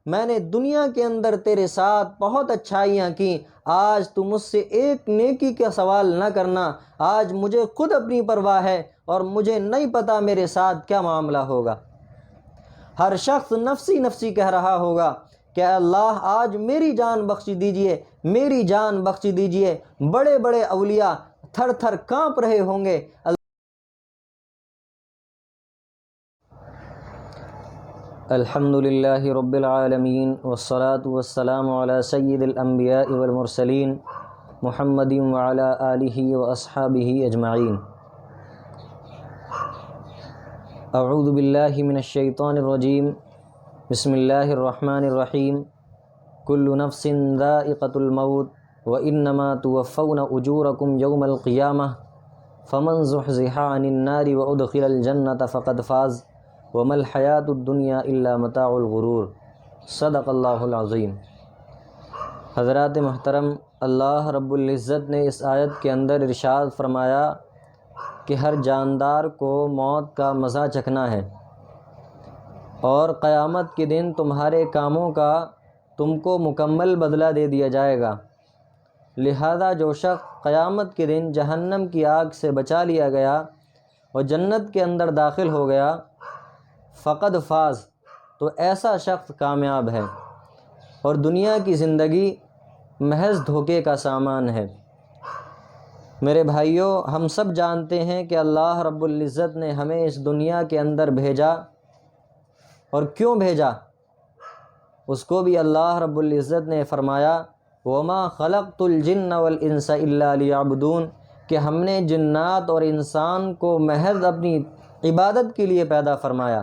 میں نے دنیا کے اندر تیرے ساتھ بہت اچھائیاں کی، آج تو مجھ سے ایک نیکی کا سوال نہ کرنا، آج مجھے خود اپنی پرواہ ہے اور مجھے نہیں پتہ میرے ساتھ کیا معاملہ ہوگا۔ ہر شخص نفسی نفسی کہہ رہا ہوگا کہ اللہ آج میری جان بخش دیجئے، میری جان بخش دیجئے۔ بڑے بڑے اولیاء تھر تھر کانپ رہے ہوں گے۔ الحمدللہ رب العالمین والصلاة والسلام علی سید الانبیاء والمرسلین محمد وعلی آلہ واصحابہ اجمعین۔ اعوذ باللہ من الشیطان الرجیم، بسم اللہ الرحمن الرحیم۔ کل نفس ذائقۃ الموت وانما توفون اجورکم یوم القیامہ فمن زحزح عن النار وادخل الجنۃ فقد فاز وما الحیاۃ الدنیا الا متاع الغرور۔ صدق اللہ العظیم۔ حضرات محترم، اللہ رب العزت نے اس آیت کے اندر ارشاد فرمایا کہ ہر جاندار کو موت کا مزہ چکھنا ہے اور قیامت کے دن تمہارے کاموں کا تم کو مکمل بدلہ دے دیا جائے گا۔ لہذا جو شخص قیامت کے دن جہنم کی آگ سے بچا لیا گیا اور جنت کے اندر داخل ہو گیا، فقد فاز، تو ایسا شخص کامیاب ہے، اور دنیا کی زندگی محض دھوکے کا سامان ہے۔ میرے بھائیوں، ہم سب جانتے ہیں کہ اللہ رب العزت نے ہمیں اس دنیا کے اندر بھیجا، اور کیوں بھیجا اس کو بھی اللہ رب العزت نے فرمایا وَمَا خَلَقْتُ الْجِنَّ وَالْإِنسَ إِلَّا لِيَعْبُدُونَ، کہ ہم نے جنات اور انسان کو محض اپنی عبادت کے لیے پیدا فرمایا۔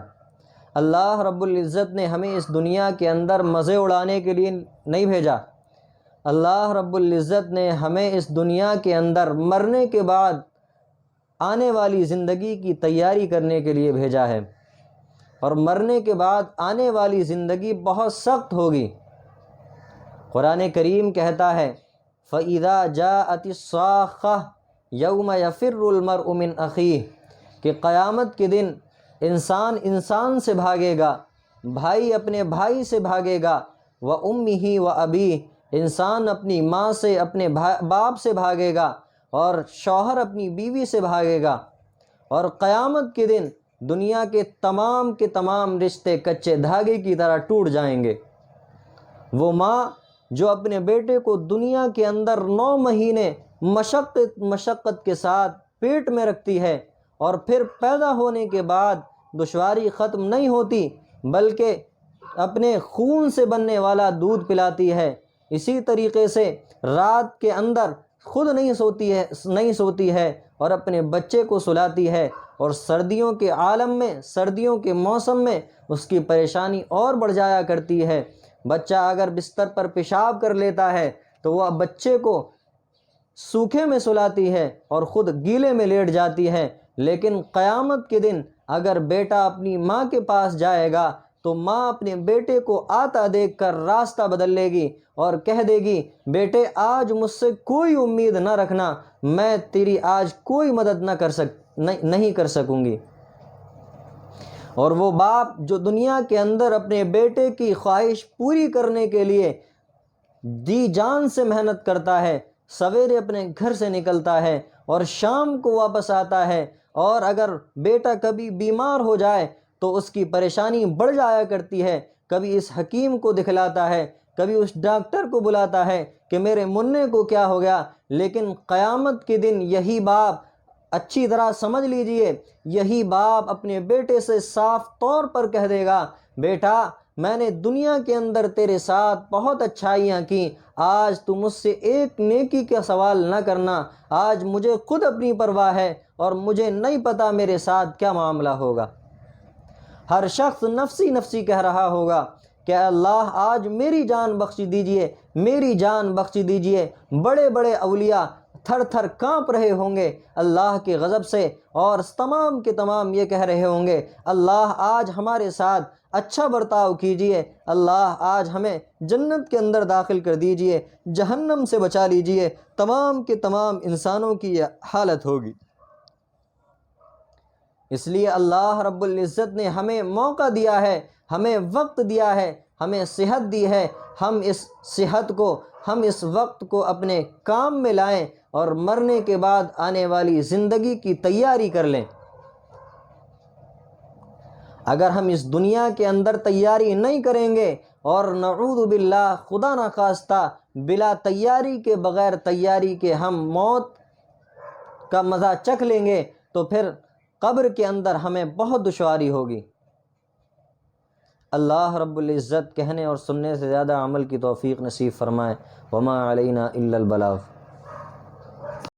اللہ رب العزت نے ہمیں اس دنیا کے اندر مزے اڑانے کے لیے نہیں بھیجا، اللہ رب العزت نے ہمیں اس دنیا کے اندر مرنے کے بعد آنے والی زندگی کی تیاری کرنے کے لیے بھیجا ہے، اور مرنے کے بعد آنے والی زندگی بہت سخت ہوگی۔ قرآن کریم کہتا ہے فَإِذَا جَاءَتِ الصَّاخَّةُ يَوْمَ يَفِرُّ الْمَرْءُ مِنْ أَخِيهِ، کہ قیامت کے دن انسان انسان سے بھاگے گا، بھائی اپنے بھائی سے بھاگے گا، وَأُمِّهِ وَأَبِيهِ، انسان اپنی ماں سے، اپنے باپ سے بھاگے گا، اور شوہر اپنی بیوی سے بھاگے گا۔ اور قیامت کے دن دنیا کے تمام رشتے کچے دھاگے کی طرح ٹوٹ جائیں گے۔ وہ ماں جو اپنے بیٹے کو دنیا کے اندر 9 مہینے مشقت کے ساتھ پیٹ میں رکھتی ہے، اور پھر پیدا ہونے کے بعد دشواری ختم نہیں ہوتی بلکہ اپنے خون سے بننے والا دودھ پلاتی ہے، اسی طریقے سے رات کے اندر خود نہیں سوتی ہے اور اپنے بچے کو سلاتی ہے، اور سردیوں کے عالم میں، سردیوں کے موسم میں اس کی پریشانی اور بڑھ جایا کرتی ہے۔ بچہ اگر بستر پر پیشاب کر لیتا ہے تو وہ بچے کو سوکھے میں سلاتی ہے اور خود گیلے میں لیٹ جاتی ہے، لیکن قیامت کے دن اگر بیٹا اپنی ماں کے پاس جائے گا تو ماں اپنے بیٹے کو آتا دیکھ کر راستہ بدل لے گی اور کہہ دے گی بیٹے آج مجھ سے کوئی امید نہ رکھنا، میں تیری آج کوئی مدد نہیں کر سکوں گی۔ اور وہ باپ جو دنیا کے اندر اپنے بیٹے کی خواہش پوری کرنے کے لیے جی جان سے محنت کرتا ہے، سویرے اپنے گھر سے نکلتا ہے اور شام کو واپس آتا ہے، اور اگر بیٹا کبھی بیمار ہو جائے تو اس کی پریشانی بڑھ جایا کرتی ہے، کبھی اس حکیم کو دکھلاتا ہے، کبھی اس ڈاکٹر کو بلاتا ہے کہ میرے منع کو کیا ہو گیا، لیکن قیامت کے دن یہی باپ، اچھی طرح سمجھ لیجئے، یہی باپ اپنے بیٹے سے صاف طور پر کہہ دے گا بیٹا میں نے دنیا کے اندر تیرے ساتھ بہت اچھائیاں کی، آج تو مجھ سے ایک نیکی کا سوال نہ کرنا، آج مجھے خود اپنی پرواہ ہے اور مجھے نہیں پتہ میرے ساتھ کیا معاملہ ہوگا۔ ہر شخص نفسی نفسی کہہ رہا ہوگا کہ اللہ آج میری جان بخش دیجئے، میری جان بخش دیجئے۔ بڑے بڑے اولیاء تھر تھر کانپ رہے ہوں گے اللہ کے غضب سے، اور تمام کے تمام یہ کہہ رہے ہوں گے اللہ آج ہمارے ساتھ اچھا برتاؤ کیجئے، اللہ آج ہمیں جنت کے اندر داخل کر دیجئے، جہنم سے بچا لیجئے۔ تمام کے تمام انسانوں کی یہ حالت ہوگی۔ اس لیے اللہ رب العزت نے ہمیں موقع دیا ہے، ہمیں وقت دیا ہے، ہمیں صحت دی ہے، ہم اس صحت کو، ہم اس وقت کو اپنے کام میں لائیں اور مرنے کے بعد آنے والی زندگی کی تیاری کر لیں۔ اگر ہم اس دنیا کے اندر تیاری نہیں کریں گے اور نعوذ باللہ خدا نخواستہ بلا تیاری کے، بغیر تیاری کے ہم موت کا مزہ چکھ لیں گے تو پھر قبر کے اندر ہمیں بہت دشواری ہوگی۔ اللہ رب العزت کہنے اور سننے سے زیادہ عمل کی توفیق نصیب فرمائے۔ وما علینا الا البلاغ۔